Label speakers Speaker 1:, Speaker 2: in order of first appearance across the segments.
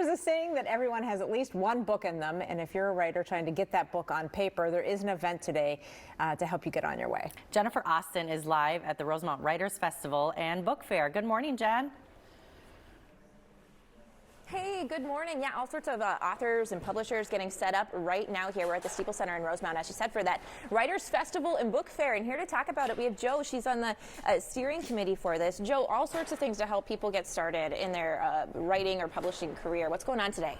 Speaker 1: There's a saying that everyone has at least one book in them, and if you're a writer trying to get that book on paper, there is an event today to help you get on your way.
Speaker 2: Jennifer Austin is live at the Rosemount Writers Festival and Book Fair. Good morning, Jen.
Speaker 3: Hey, good morning. Yeah, all sorts of authors and publishers getting set up right now here. We're at the Steeple Center in Rosemount, as you said, for that Writers Festival and Book Fair. And here to talk about it, we have Jo. She's on the steering committee for this. Jo, all sorts of things to help people get started in their writing or publishing career. What's going on today?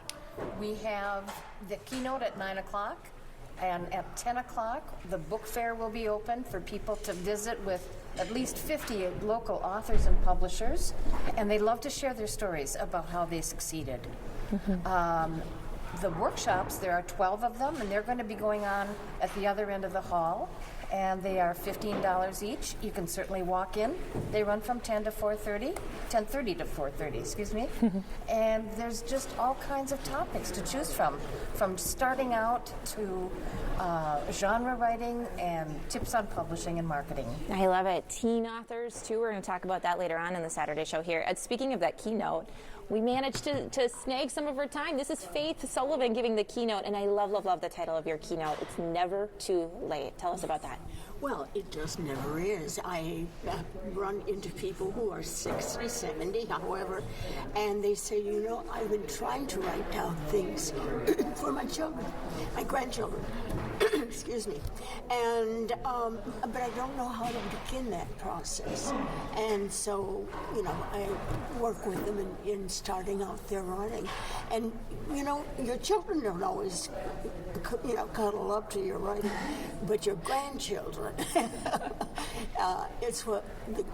Speaker 4: We have the keynote at 9 o'clock. And at 10 o'clock, the book fair will be open for people to visit with at least 50 local authors and publishers. And they love to share their stories about how they succeeded. The workshops, there are 12 of them, and they're going to be going on at the other end of the hall. And they are $15 each. You can certainly walk in. They run from 10 to 4:30, 10:30 to 4:30, excuse me. And there's just all kinds of topics to choose from starting out to genre writing and tips on publishing and marketing.
Speaker 3: I love it. Teen authors, too. We're going to talk about that later on in the Saturday show here. And speaking of that keynote, we managed to snag some of her time. This is Faith Sullivan giving the keynote, and I love, love, love the title of your keynote. It's Never Too Late. Tell us about that.
Speaker 5: Well, it just never is. I run into people who are 60, 70, however, and they say, you know, I've been trying to write down things for my children, my grandchildren, excuse me, and but I don't know how to begin that process. And so, you know, I work with them in starting out their writing. And, you know, your children don't always, you know, cuddle up to your writing, but your grandchildren, it's what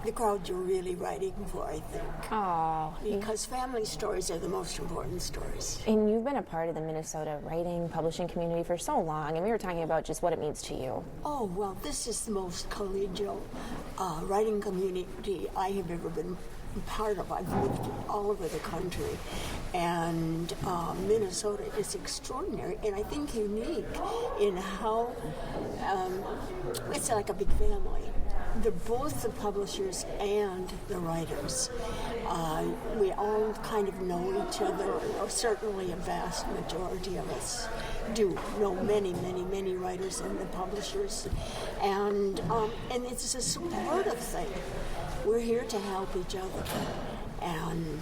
Speaker 5: the crowd you're really writing for, I think.
Speaker 3: Oh,
Speaker 5: because family stories are the most important stories.
Speaker 3: And you've been a part of the Minnesota writing, publishing community for so long, and we were talking about just what it means to you.
Speaker 5: Oh, well, this is the most collegial writing community I have ever been part of. I've lived all over the country, and Minnesota is extraordinary, and I think unique in how it's like a big family. They're both the publishers and the writers. We all kind of know each other, or certainly a vast majority of us do know many, many, many writers and the publishers, and it's a supportive thing. We're here to help each other, and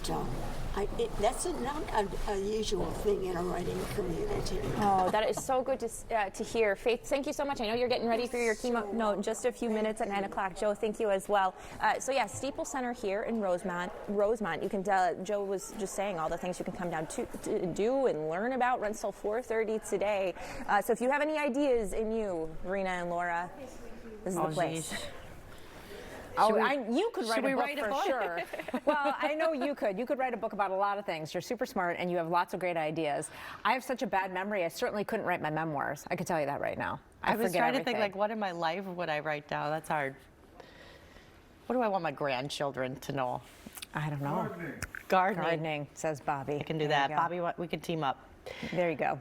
Speaker 5: that's not a usual thing in a writing community.
Speaker 3: Oh, that is so good to hear. Faith, thank you so much. I know you're getting ready for your keynote in just a few minutes at 9 o'clock. Jo, thank you as well. So yeah, Steeple Center here in Rosemount. You can tell, Jo was just saying all the things you can come down to do and learn about. Runs till 4:30 today. So if you have any ideas in you, Rena and Laura, this is the place.
Speaker 2: Geez.
Speaker 1: You could write a book for sure. Well, I know you could. You could write a book about a lot of things. You're super smart, and you have lots of great ideas. I have such a bad memory, I certainly couldn't write my memoirs. I could tell you that right now.
Speaker 2: I was
Speaker 1: forget
Speaker 2: trying to
Speaker 1: everything.
Speaker 2: think, like, what in my life would I write down? That's hard. What do I want my grandchildren to know?
Speaker 1: I don't know.
Speaker 2: Gardening.
Speaker 1: Gardening, says Bobby.
Speaker 2: I can do that. Bobby, we can team up.
Speaker 1: There you go.